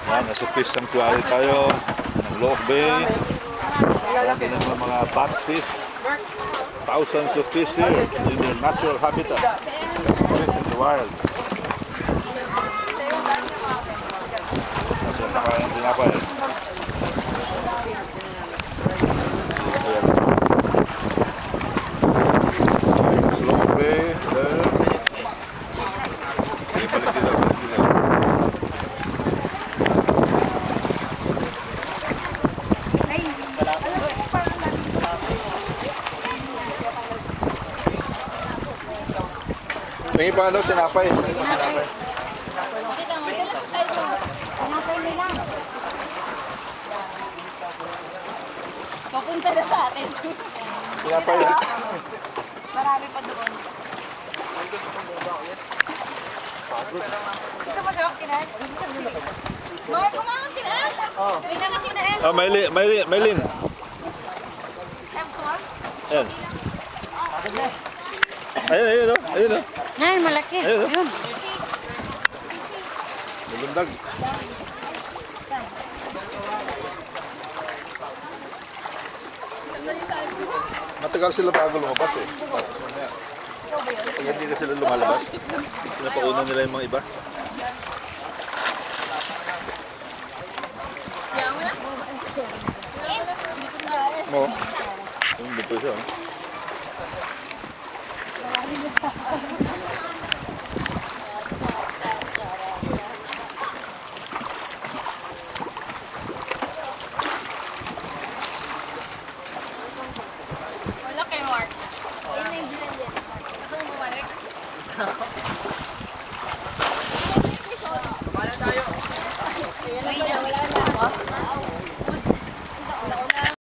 Yan, nasa fish sanctuary tayo ng Lock Bay. Yan, ganyan mga batfish. Thousands of fish here in their natural habitat. Fish in the wild. Kasi nakain tinapay. Lock Bay, there. Ini balik di dalam. May paano tinapay? Tinapay. Papunta na sa atin. Tinapay. Marami pa doon. Gusto mo siya? Kinain? Mahal ko mga kinain? May nalang kinain. Ah, Maylin. Gusto mo? Ayan. Ayun o. Ayun o. Yan, malaki. Ayun. Malundag. Matagal sila bago lumabas eh. Pag hindi na sila lumalabas, pinapauna nila yung mga iba. Oo. Yung dito siya. Wala kay Mark. Ayun na yung bilan yan. Gusto mo bumalik? Wala tayo. Wala na.